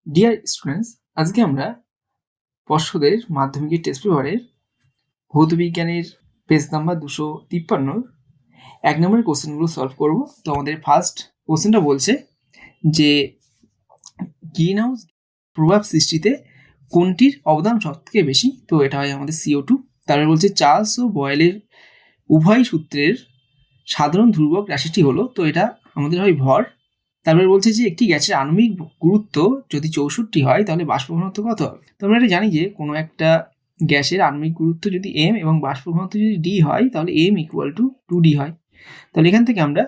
Dear students, আজকে আমরা পর্ষদের মাধ্যমিকের টেস্ট পেপারের ভৌত বিজ্ঞানের পেজ নাম্বার 253 এক নম্বরের কোশ্চেনগুলো সলভ করব। তো আমাদের ফার্স্ট কোশ্চেনটা বলছে যে গ্রিন হাউস প্রভাব সৃষ্টিতে কোনটির অবদান সবথেকে বেশি? তো এটা হয় আমাদের CO2। তারপরে বলছে চার্লস ও বয়েলের উভয় সূত্রের সাধারণ ধ্রুবক রাশিটি হলো, তো এটা আমাদের হয় ভর। তারপরে বলছে যে একটি গ্যাসের আণবিক গুরুত্ব যদি 64 হয় তাহলে বাষ্প ঘনত্ব কত হবে? তো আমরা এটা জানি যে কোনো একটা গ্যাসের আণবিক গুরুত্ব যদি m এবং বাষ্প ঘনত্ব যদি d হয় তাহলে m ইকুয়াল টু 2d হয়। তাহলে এখান থেকে আমরা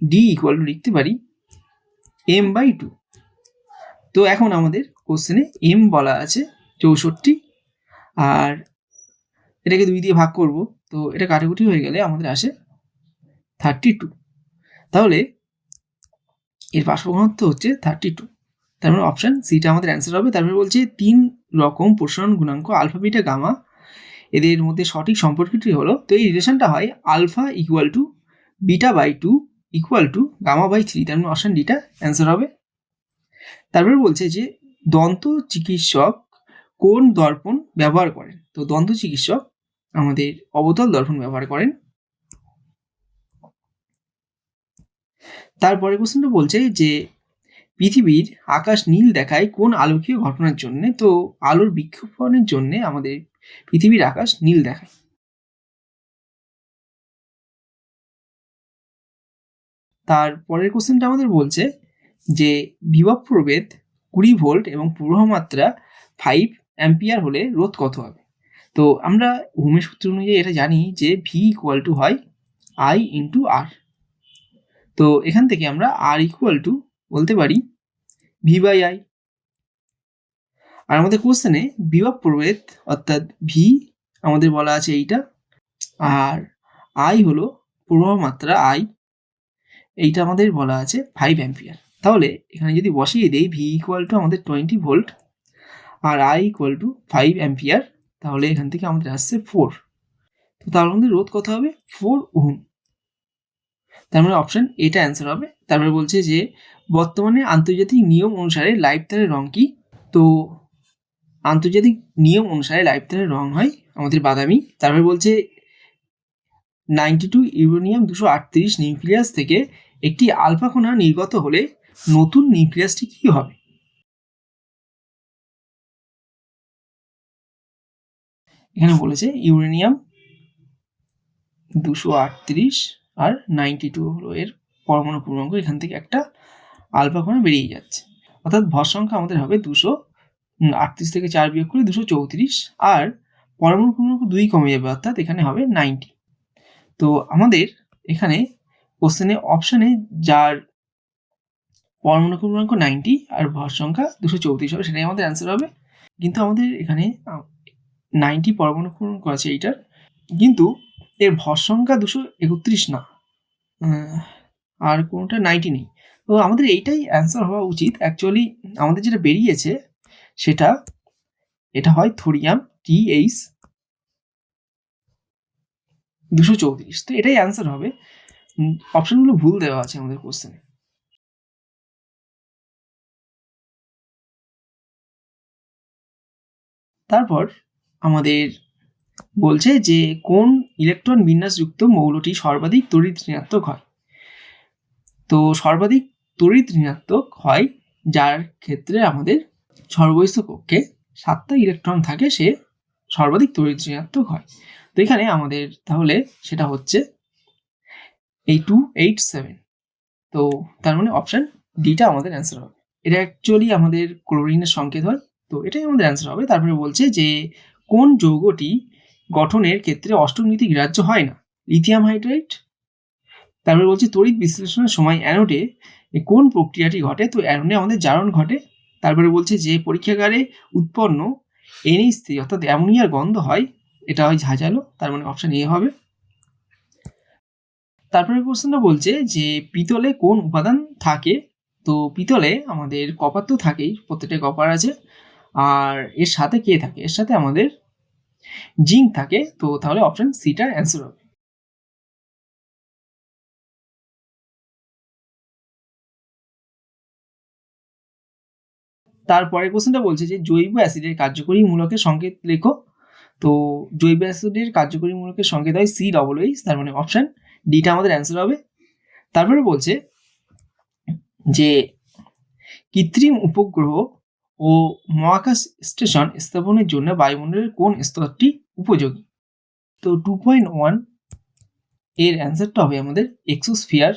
d ইকুয়াল টু লিখতে পারি m/2। তো এখন আমাদের কোশ্চেনে m বলা আছে 64 আর এটাকে 2 দিয়ে ভাগ করব, তো এটা কাটাকুটি হয়ে গেলে আমাদের আসে 32। তাহলে এর বাষ্প ঘনত্ব হচ্ছে 32। তার মানে অপশান সিটা আমাদের অ্যান্সার হবে। তারপরে বলছে 3 রকম প্রসারণ গুণাঙ্ক আলফা বিটা গামা এদের মধ্যে সঠিক সম্পর্কটি হলো, তো এই রিলেশনটা হয় alpha equal to β/2 equal to gamma. তার মানে অপশান ডিটা অ্যান্সার হবে। তারপরে বলছে যে দন্ত চিকিৎসক কোন দর্পণ ব্যবহার করেন? তো দন্ত চিকিৎসক আমাদের অবতল দর্পণ ব্যবহার করেন। তারপরে কোশ্চেনটা বলছে যে পৃথিবীর আকাশ নীল দেখায় কোন আলোকীয় ঘটনার জন্য? তো আলোর বিক্ষেপণের জন্য আমাদের পৃথিবীর আকাশ নীল দেখায়। তারপরের কোশ্চেনটা আমাদের বলছে যে বিভব প্রভেদ 20 ভোল্ট এবং প্রবাহ মাত্রা 5 অ্যাম্পিয়ার হলে রোধ কত হবে? তো আমরা ওহমের সূত্র অনুযায়ী এটা জানি যে ভি ইকুয়াল টু হয় I ইন্টু আর। তো এখান থেকে আমরা আর ইকুয়াল টু বলতে পারি V/I। আর আমাদের কোশ্চেনে বিভব প্রভেদ অর্থাৎ ভি আমাদের বলা আছে এইটা, আর আই হলো প্রবাহ মাত্রা আই, এইটা আমাদের বলা আছে 5 অ্যাম্পিয়ার। তাহলে এখানে যদি বসিয়ে দেই ভি ইকুয়াল টু আমাদের 20 ভোল্ট আর আই ইকুয়াল টু 5 অ্যাম্পিয়ার, তাহলে এখান থেকে আমাদের আসছে 4। তো তার মধ্যে রোধ কত হবে? 4 ওহম। তার মানে অপশন এটা অ্যান্সার হবে। তারপরে বলছে যে বর্তমানে আন্তর্জাতিক নিয়ম অনুসারে লাইফ তারের রং কি? তো আন্তর্জাতিক নিয়ম অনুসারে লাইফ তারের রং হয় আমাদের বাদামি। তারপরে বলছে 92 ইউরেনিয়াম 238 নিউক্লিয়াস থেকে একটি আলফা কণা নির্গত হলে নতুন নিউক্লিয়াসটি কি হবে? এখানে বলেছে ইউরেনিয়াম 238 আর 92 হলো এর পরমাণু পূর্ণাঙ্ক, এখান থেকে একটা আলফা কণা বেরিয়ে যাচ্ছে, অর্থাৎ ভর সংখ্যা আমাদের হবে 238 থেকে 4 বিয়োগ করে 234, আর পরমাণু পূর্ণাঙ্ক 2 কমে যাবে, অর্থাৎ এখানে হবে 90। তো আমাদের এখানে কোশ্চেনে অপশানে যার পরমাণু পূর্ণাঙ্ক 90 আর ভর সংখ্যা 234 হবে সেটাই আমাদের অ্যান্সার হবে। কিন্তু আমাদের এখানে 90 পরমাণু পূর্ণাঙ্ক আছে এইটার, কিন্তু এর ভর সংখ্যা 231 না, আর কোনোটা 90 নেই। তো আমাদের এইটাই অ্যান্সার হওয়া উচিত। অ্যাকচুয়ালি আমাদের যেটা বেরিয়েছে সেটা এটা হয় থোরিয়াম TH 234। তো এটাই অ্যান্সার হবে। অপশনগুলো ভুল দেওয়া আছে আমাদের কোশ্চেনে। তারপর আমাদের বলছে যে কোন ইলেকট্রন বিন্যাসযুক্ত মৌলটি সর্বাধিক তড়িৎ ঋণাত্মক হয়? তো সর্বাধিক তড়িৎ ঋণাত্মক হয় যার ক্ষেত্রে আমাদের সর্বস্থ কক্ষে 7টা ইলেকট্রন থাকে, সে সর্বাধিক তড়িৎ ঋণাত্মক হয়। তো এখানে আমাদের তাহলে সেটা হচ্ছে এই 287। তো তার মানে অপশান ডিটা আমাদের অ্যান্সার হবে। এটা অ্যাকচুয়ালি আমাদের ক্লোরিনের সংকেত হয়, তো এটাই আমাদের অ্যান্সার হবে। তারপরে বলছে যে কোন যৌগটি গঠনের ক্ষেত্রে অষ্টক নীতি গ্রাহ্য হয় না? Lithium hydride. তারপরে বলছে তড়িৎ বিশ্লেষণের সময় অ্যানোডে কোন প্রক্রিয়াটি ঘটে? তো অ্যানোডে আমাদের জারণ ঘটে। তারপরে বলছে যে পরীক্ষাগারে উৎপন্ন NH3 অর্থাৎ অ্যামোনিয়ার গন্ধ হয়, এটা হয় ঝাঁঝালো, তার মানে অপশান এ হবে। তারপরে কোশ্চেনটা বলছে যে পিতলে কোন উপাদান থাকে? তো পিতলে আমাদের কপার তো থাকেই, প্রত্যেকটা কপার আছে, আর এর সাথে কে থাকে? এর সাথে আমাদের জিঙ্ক থাকে। তো তাহলে অপশন সিটা অ্যান্সার হবে। তারপরের কোশ্চেনটা বলছে যে জৈব অ্যাসিডের কার্যকরী মূলকের সংকেত লেখো। তো জৈব অ্যাসিডের কার্যকরী মূলকের সংকেত হয় COOH, তার মানে অপশন ডিটা আমাদের অ্যান্সার হবে। তারপরে বলছে যে কৃত্রিম উপগ্রহ ও মহাকাশ স্টেশন স্থাপনের জন্য বায়ুমণ্ডলের কোন স্তরটি উপযোগী? তো 2.1 এর অ্যান্সারটা হবে আমাদের এক্সোস্ফিয়ার।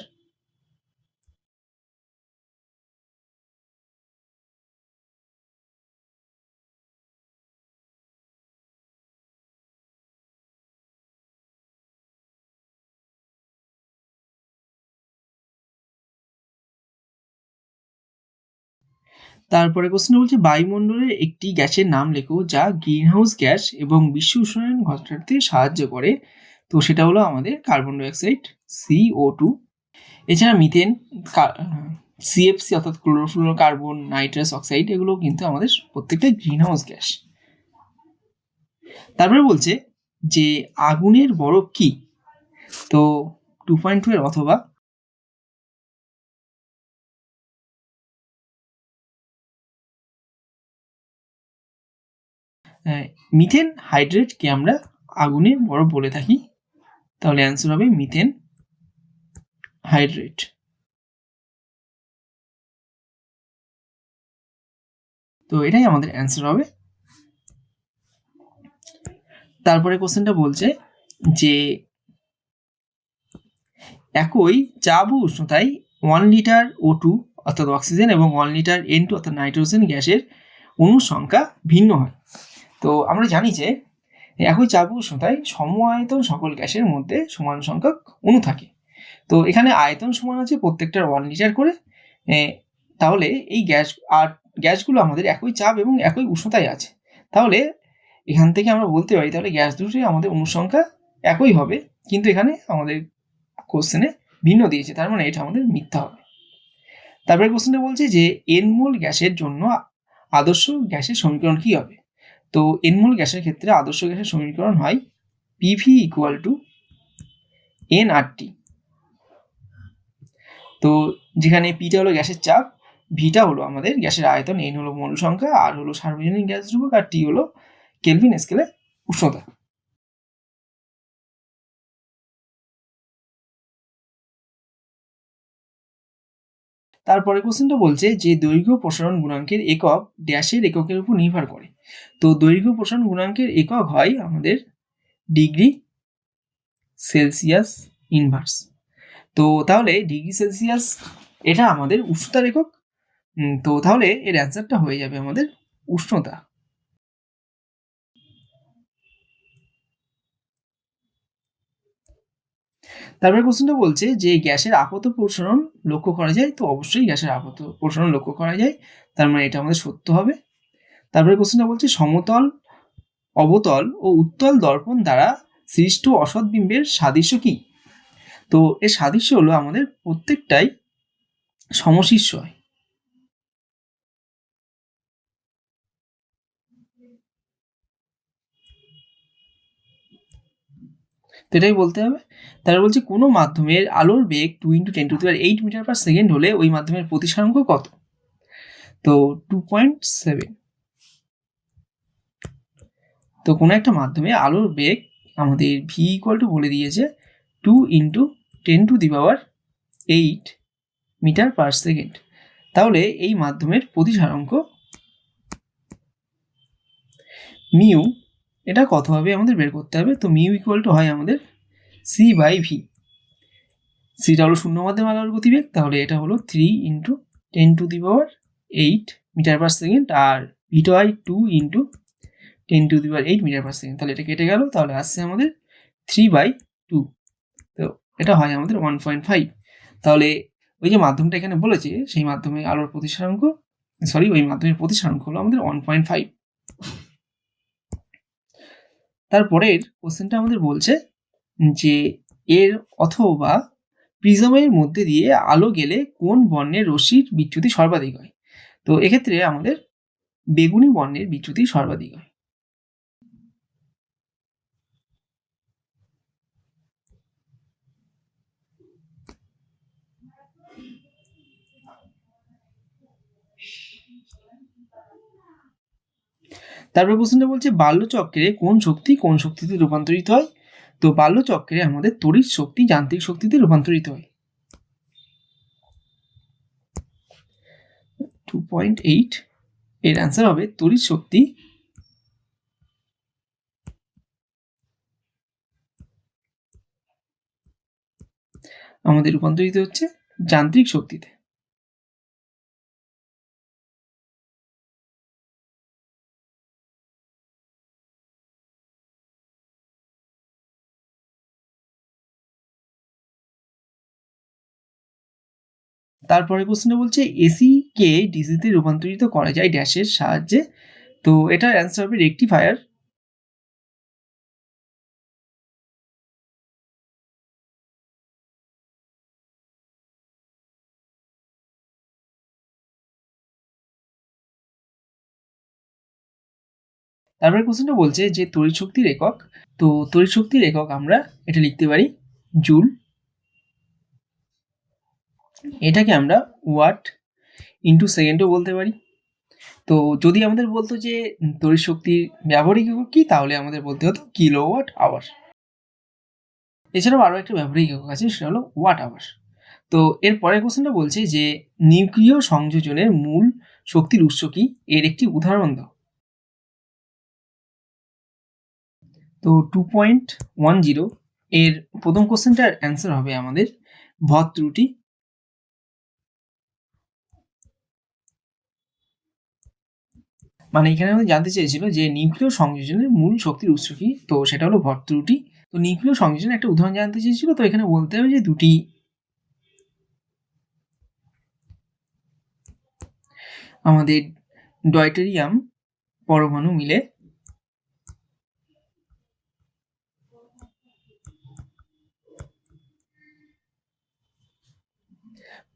তারপরে কোশ্চেন বলছে বায়ুমণ্ডলের একটি গ্যাসের নাম লেখো যা গ্রিনহাউস গ্যাস এবং বিশ্ব উষ্ণায়ন ঘটাতে সাহায্য করে। তো সেটা হলো আমাদের কার্বন ডাইঅক্সাইড, CO2। এছাড়া মিথেন, CFC অর্থাৎ ক্লোরোফ্লোরোকার্বন, নাইট্রাস অক্সাইড, এগুলো কিন্তু আমাদের প্রত্যেকটাই গ্রিনহাউস গ্যাস। তারপরে বলছে যে আগুনের বরফ কি? তো 2.2 এর অথবা মিথেন হাইড্রেটকে আমরা আগুনের বরফ বলে থাকি। তাহলে অ্যান্সার হবে মিথেন হাইড্রেট। তো এটাই আমাদের অ্যান্সার হবে। তারপরে কোশ্চেনটা বলছে যে একই চাপ ও উষ্ণতায় 1 লিটার O2 অর্থাৎ অক্সিজেন এবং 1 লিটার N2 অর্থাৎ নাইট্রোজেন গ্যাসের অণুর সংখ্যা ভিন্ন হয়। তো আমরা জানি যে একই চাপ ও উষ্ণতায় সম আয়তন সকল গ্যাসের মধ্যে সমান সংখ্যক অণু থাকে। তো এখানে আয়তন সমান আছে প্রত্যেকটার 1 লিটার করে। তাহলে এই গ্যাসগুলো আমাদের একই চাপ এবং একই উষ্ণতায় আছে। তাহলে এখান থেকে আমরা বলতে পারি তাহলে গ্যাস দুটোই আমাদের অণুর সংখ্যা একই হবে, কিন্তু এখানে আমাদের কোশ্চেনে ভিন্ন দিয়েছে, তার মানে এটা আমাদের মিথ্যা হবে। তারপরে কোশ্চেনটা বলছে যে এন মোল গ্যাসের জন্য আদর্শ গ্যাসের সমীকরণ কি হবে? তো এন মোল গ্যাসের ক্ষেত্রে আদর্শ গ্যাসের সমীকরণ হয় PV = nRT। তো যেখানে পিটা হলো গ্যাসের চাপ, ভিটা হলো আমাদের গ্যাসের আয়তন, এন হলো মোল সংখ্যা, আর হলো সার্বজনীন গ্যাস ধ্রুবক, আর টি হলো কেলভিন স্কেলে উষ্ণতা। তারপরে কোশ্চেনটা বলছে যে দৈর্ঘ্য প্রসারণ গুণাঙ্কের একক ড্যাশের এককের উপর নির্ভর করে। তো দৈর্ঘ্য প্রসারণ গুণাঙ্কের একক হয় আমাদের ডিগ্রি সেলসিয়াস ইনভার্স। তো তাহলে ডিগ্রি সেলসিয়াস এটা আমাদের উষ্ণতার একক। তো তাহলে এর অ্যান্সারটা হয়ে যাবে আমাদের উষ্ণতা। তারপরে কোশ্চেনটা বলছে যে গ্যাসের আপত প্রসারণ লক্ষ্য করা যায়। তো অবশ্যই গ্যাসের আপত প্রসারণ লক্ষ্য করা যায়, তার মানে এটা আমাদের সত্য হবে। তারপরে কোশ্চেনটা বলছে সমতল, অবতল ও উত্তল দর্পণ দ্বারা সৃষ্ট অসৎ বিম্বের সাদৃশ্য কি? তো এর সাদৃশ্য হলো আমাদের প্রত্যেকটাই সমশীর্ষ হয়। তো এটাই বলতে হবে। তারপর বলছে কোনো মাধ্যমের আলোর বেগ 2 × 10⁸ মিটার/সেকেন্ড হলে ওই মাধ্যমের প্রতিসারাঙ্ক কত? তো 2.7। তো কোনো একটা মাধ্যমে আলোর বেগ আমাদের v = বলে দিয়েছে 2 × 10⁸ মিটার/সেকেন্ড। তাহলে এই মাধ্যমের প্রতিসারাঙ্ক মিউ, এটা কত হবে আমাদের বের করতে হবে। তো মিউ = হয় আমাদের c/v। সিটা হলো শূন্য মাধ্যমে আলোর গতিবেগ, তাহলে এটা হলো 3 × 10⁸ মিটার/সেকেন্ড, আর ভিটা হয় 2 × 10⁸ মিটার/সেকেন্ড। তাহলে এটা কেটে গেল, তাহলে আসছে আমাদের 3/2। তো এটা হয় আমাদের 1.5। তাহলে ওই যে মাধ্যমটা এখানে বলেছে সেই মাধ্যমে আলোর প্রতিসারাঙ্ক, ওই মাধ্যমের প্রতিসারাঙ্ক হলো আমাদের 1.5। তারপরের কোশ্চেনটা আমাদের বলছে যে এর অথবা প্রিজমের মধ্যে দিয়ে আলো গেলে কোন বর্ণের রশ্মির বিচ্যুতি সর্বাধিক হয়? তো এক্ষেত্রে আমাদের বেগুনি বর্ণের বিচ্যুতি সর্বাধিক হয়। তারপরে কোশ্চেনটা বলছে বাল্যচক্রে কোন শক্তি কোন শক্তিতে রূপান্তরিত হয়? তো বাল্যচক্রে আমাদের তড়িৎ শক্তি যান্ত্রিক শক্তিতে রূপান্তরিত হয়। 2.8 এর অ্যান্সার হবে তড়িৎ শক্তি আমাদের রূপান্তরিত হচ্ছে যান্ত্রিক শক্তিতে। তারপরে কোশ্চেনটা বলছে এসি কে ডিসিতে রূপান্তরিত করা যায় ড্যাশের সাহায্যে? তো এটার অ্যান্সার হবে রেকটিফায়ার। তারপরে কোশ্চেনটা বলছে যে তড়িৎ শক্তির একক, তো তড়িৎ শক্তির একক আমরা এটা লিখতে পারি জুল, এটাকে আমরা ওয়াট ইন্টু সেকেন্ডও বলতে পারি। তো যদি আমাদের বলতো যে তড়িৎ শক্তির ব্যবহারিক একক কি, তাহলে আমাদের বলতে হতো কিলোওয়াট আওয়ার। এছাড়াও আরও একটা ব্যবহারিক একক আছে, সেটা হলো ওয়াট আওয়ার। তো এর পরের কোশ্চেনটা বলছে যে নিউক্লিয় সংযোজনের মূল শক্তির উৎস কি, এর একটি উদাহরণ দাও। তো 2.10 এর প্রথম কোশ্চেনটার অ্যান্সার হবে আমাদের ভর ত্রুটি। মানে এখানে আমাদের জানতে চেয়েছিল যে নিউক্লিয় সংযোজনের মূল শক্তির উৎস কি, তো সেটা হলো ভর ত্রুটি। তো নিউক্লিয় সংযোজনের একটা উদাহরণ জানতে চেয়েছিল, তো এখানে বলতে হবে যে দুটি আমাদের ডয়টেরিয়াম পরমাণু মিলে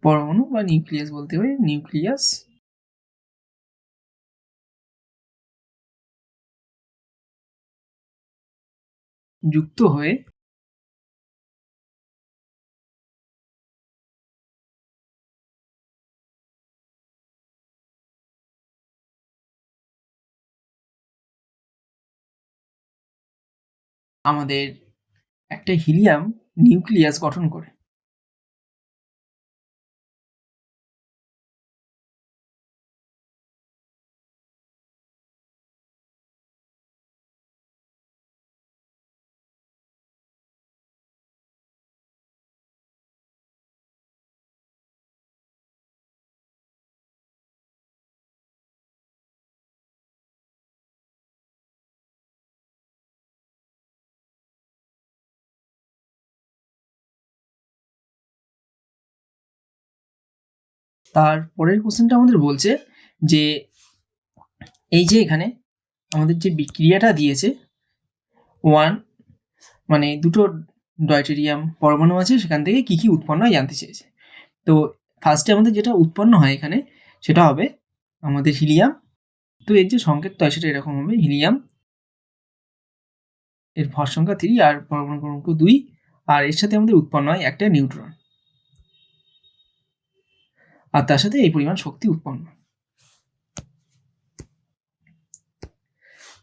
পরমাণু বা নিউক্লিয়াস বলতে হবে, নিউক্লিয়াস যুক্ত হয়ে আমাদের একটা হিলিয়াম নিউক্লিয়াস গঠন করে। তারপরের কোশ্চেনটা আমাদের বলছে যে এই যে এখানে আমাদের যে বিক্রিয়াটা দিয়েছে ওয়ান, মানে দুটো ডয়টেরিয়াম পরমাণু আছে, সেখান থেকে কি কি উৎপন্ন হয় জানতে চেয়েছে। তো ফার্স্টে আমাদের যেটা উৎপন্ন হয় এখানে সেটা হবে আমাদের হিলিয়াম। তো এর যে সংকেতটা হয় সেটা এরকম হবে হিলিয়াম, এর ভর সংখ্যা 3 আর পরমাণু ক্রমাঙ্ক 2, আর এর সাথে আমাদের উৎপন্ন হয় একটা নিউট্রন, আর তার সাথে এই পরিমাণ শক্তি উৎপন্ন।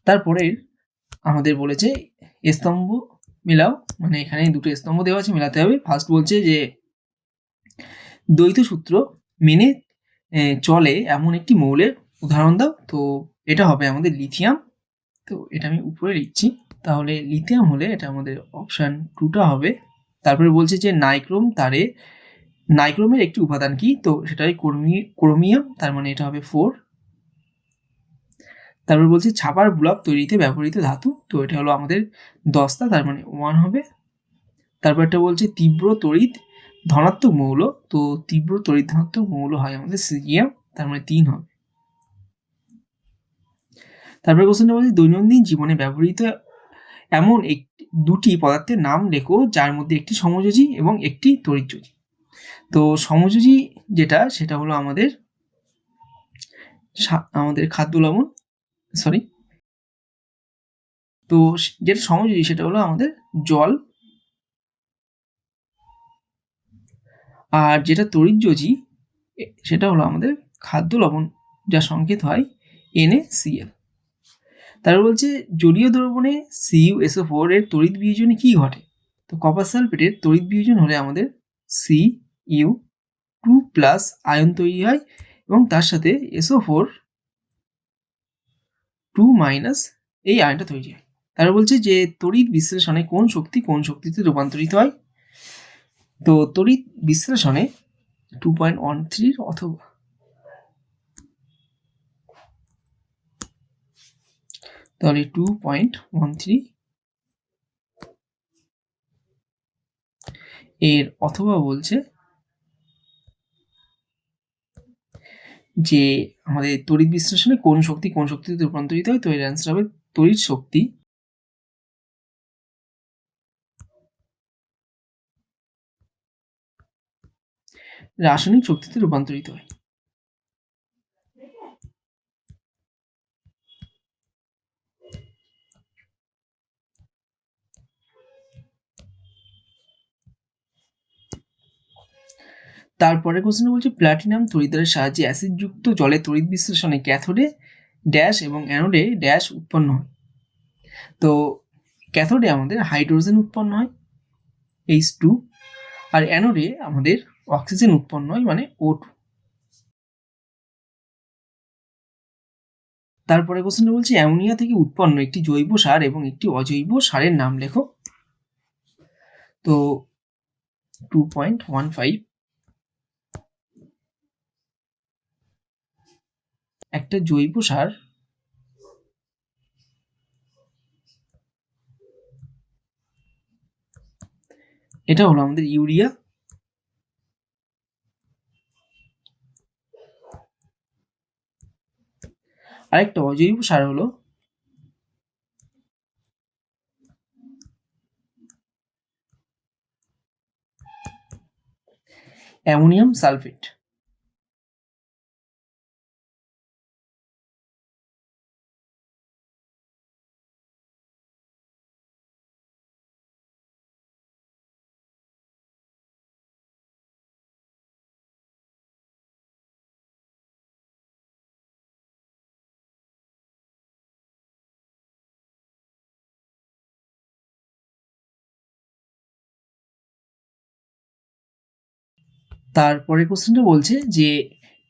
তারপরে আমাদের বলেছে স্তম্ভ মেলাও, মানে এখানে দুটো স্তম্ভ দেওয়া আছে, মেলাতে হবে। ফার্স্ট বলছে যে দ্বৈত সূত্র মেনে চলে এমন একটি মৌলের উদাহরণ দাও। তো এটা হবে আমাদের লিথিয়াম। তো এটা আমি উপরে লিখছি, তাহলে লিথিয়াম হলে এটা আমাদের অপশান 2টা হবে। তারপরে বলছে যে নাইক্রোম তারে নাইক্রোমের একটি উপাদান কি, তো সেটা হয় ক্রোমিয়াম, তার মানে এটা হবে 4। তারপর বলছে ছাপার ব্লক তৈরিতে ব্যবহৃত ধাতু, তো এটা হলো আমাদের দস্তা, তার মানে 1 হবে। তারপর একটা বলছে তীব্র তড়িৎ ধনাত্মক মৌল, তো তীব্র তড়িৎ ধনাত্মক মৌল হয় আমাদের সিজিয়াম, তার মানে 3 হবে। তারপরে কোশ্চেনটা বলছে দৈনন্দিন জীবনে ব্যবহৃত এমন দুটি পদার্থের নাম লেখো যার মধ্যে একটি সমযোজী এবং একটি তড়িৎযোজী। তো সমযোজী যেটা সেটা হলো আমাদের খাদ্য লবণ, সরি, তো যেটা সমযোজী সেটা হলো আমাদের জল, আর যেটা তড়িৎযোজী সেটা হলো আমাদের খাদ্য লবণ, যার সংকেত হয় NaCl। তারপর বলছে জলীয় দ্রবণে CuSO4 এর তড়িৎ বিয়োজনে কি ঘটে? তো কপার সালফেটের তড়িৎ বিয়োজন হলে আমাদের Cu2+ আয়ন তৈরি হয় এবং তার সাথে SO4 2- এই আয়নটা তৈরি হয়। তারপর বলছে যে তড়িৎ বিশ্লেষণে কোন শক্তি কোন শক্তিতে রূপান্তরিত হয়? তো তড়িৎ বিশ্লেষণে 2.13 অথবা তাহলে 2.13 এর অথবা বলছে যে আমাদের তড়িৎ বিশ্লেষণে কোন শক্তি কোন শক্তিতে রূপান্তরিত হয়? তো এর অ্যান্সার হবে তড়িৎ শক্তি রাসায়নিক শক্তিতে রূপান্তরিত হয়। তারপরে কোশ্চেন বলছে প্লাটিনাম তড়িৎদ্বারের সাহায্যে অ্যাসিডযুক্ত জলে তড়িৎ বিশ্লেষণে ক্যাথোডে ড্যাশ এবং অ্যানোডে ড্যাশ উৎপন্ন হয়। তো ক্যাথোডে আমাদের হাইড্রোজেন উৎপন্ন হয় H2 আর অ্যানোডে আমাদের অক্সিজেন উৎপন্ন হয় মানে O2। তারপরে কোশ্চেনটা বলছে অ্যামোনিয়া থেকে উৎপন্ন একটি জৈব সার এবং একটি অজৈব সারের নাম লেখো। তো 2.15 একটা জৈব সার এটা হলো আমাদের ইউরিয়া। আরেকটা অজৈব সার হলো অ্যামোনিয়াম সালফেট। তারপরে কোশ্চেনটা বলছে যে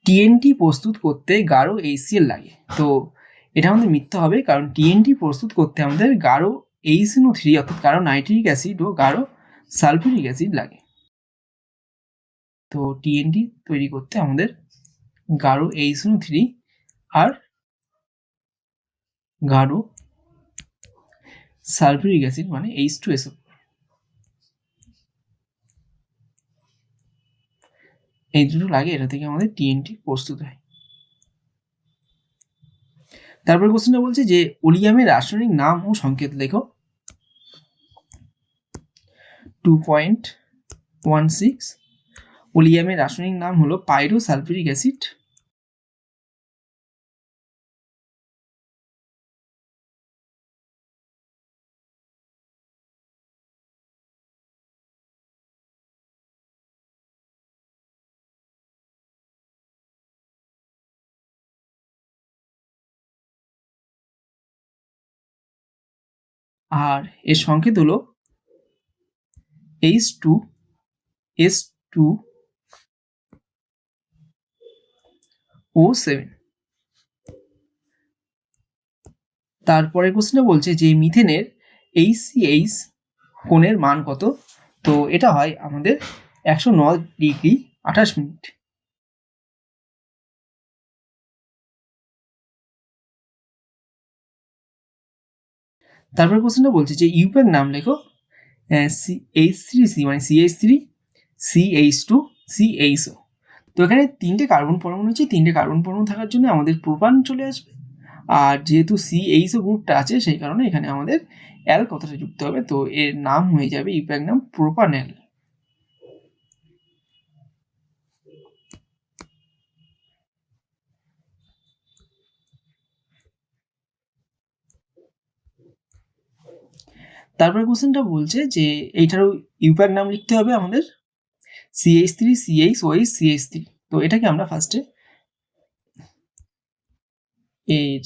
TNT প্রস্তুত করতে গাঢ় HCl লাগে। তো এটা আমাদের মিথ্যা হবে, কারণ TNT প্রস্তুত করতে আমাদের গাঢ় HNO3 অর্থাৎ গাঢ় নাইট্রিক অ্যাসিড ও গাঢ় সালফিউরিক অ্যাসিড লাগে। তো TNT তৈরি করতে আমাদের গাঢ় HNO3 আর গাঢ় সালফিউরিক অ্যাসিড মানে H2SO এই দুটো লাগে, এটা থেকে আমাদের TNT প্রস্তুত হয়। তারপর কোশ্চেনটা বলছে যে ওলিয়ামের রাসায়নিক নাম ও সংকেত লেখো। 2.16 ওলিয়ামের রাসায়নিক নাম হলো পাইরোসালফিউরিক অ্যাসিড। আর এর সংকেত হলো H2S2O7। তারপরে কোশ্চেনটা বলছে যে মিথেনের HCH কোণের মান কত? তো এটা হয় আমাদের 109°28'। তারপরে কোশ্চেনটা বলছে যে ইউপ্যাক নাম লেখো। H3C মানে CH3 CH2 CHO। তো এখানে তিনটে কার্বন পরমাণু আছে, তিনটে কার্বন পরমাণু থাকার জন্য আমাদের প্রোপান চলে আসবে, আর যেহেতু CHO গ্রুপটা আছে সেই কারণে এখানে আমাদের অ্যাল কথাটা যুক্ত হবে। তো এর নাম হয়ে যাবে ইউপ্যাক নাম প্রোপানল। তারপরে কোশ্চেনটা বলছে যে এইটারও ইউপ্যাক নাম লিখতে হবে আমাদের CH3 CHOH CH3। তো এটাকে আমরা ফার্স্টে এর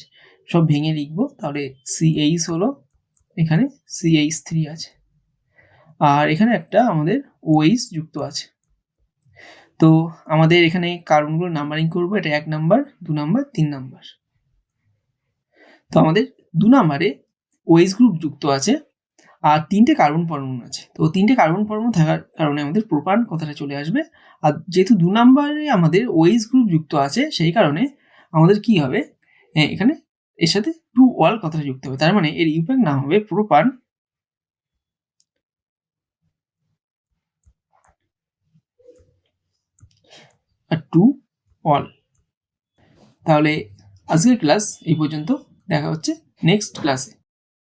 সব ভেঙে লিখবো। তাহলে CH হলো, এখানে CH3 আছে, আর এখানে একটা আমাদের OH যুক্ত আছে। তো আমাদের এখানে কার্বনগুলো নাম্বারিং করবো, এটা 1 নাম্বার, 2 নাম্বার, 3 নাম্বার। তো আমাদের 2 নাম্বারে OH গ্রুপ যুক্ত আছে আর 3টে কার্বন পরমাণু আছে। তো 3টে কার্বন পরমাণু থাকার কারণে আমাদের প্রোপান কথাটা চলে আসবে। আর যেহেতু 2 নাম্বারে আমাদের OH গ্রুপ যুক্ত আছে, সেই কারণে আমাদের কি হবে, এখানে এর সাথে 2 অল কথাটা যুক্ত হবে। তার মানে এর ইউপ্যাক নাম হবে প্রোপান আর 2 অল। তাহলে আজকের ক্লাস এই পর্যন্ত, দেখা হচ্ছে নেক্সট ক্লাসে।